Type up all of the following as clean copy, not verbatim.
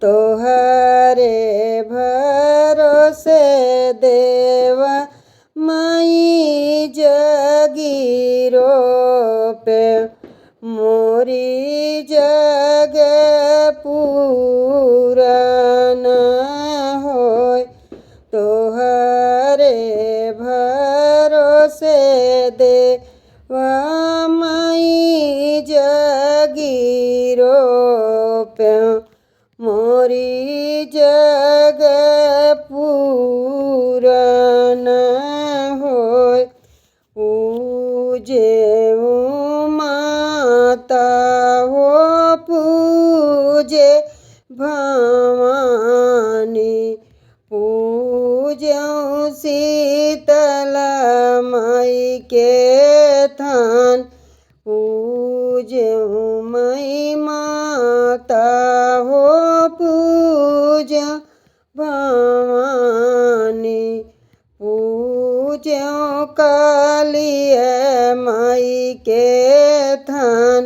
तोहरे भरोसे देवा माई जगीरो पे मोरी जग पूरन होय। तोहरे भरोसे देवा माई जगीरो पे मोरी जग पूरन होय। पूजे माता हो पूजे भवानी पूजऊँ शीतला माई के थान पूजऊँ माई माता हो पूजा भवानी पूजऊँ कालिया माई के थान।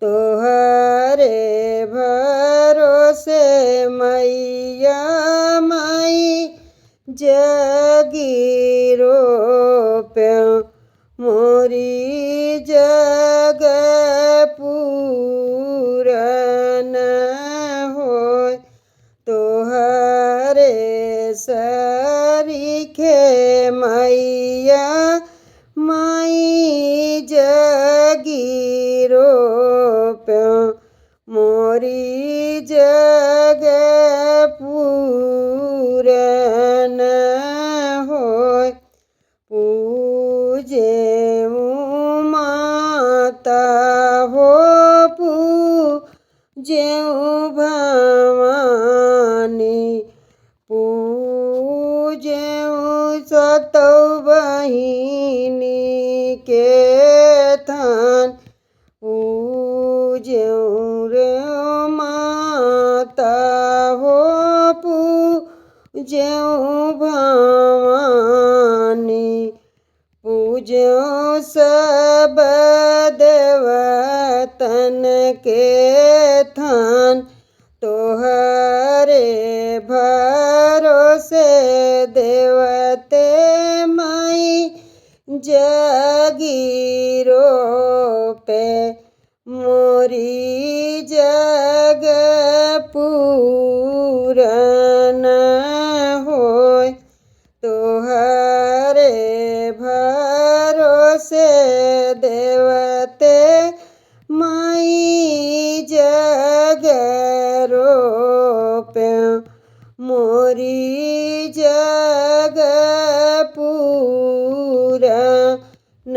तोहरे भरोसे मैया माई जगीरो पे मोरी जग पूरन होय। तोहरे सरीखे मैया माई जगीरो पे मोरी जग पूरन होय। पूजे माता हो पूजे भवानी पूजे सतौ बहिनी के थान पूजऊँ रे माता हो पूजऊँ भवानी पूजऊँ सब देवतन के थान। तोहरे भरोसे देवते माई जगीरो पे मोरी जग पूरन होय। तोहरे भरोसे देवते माई जगरो पे मोरी जग पूरन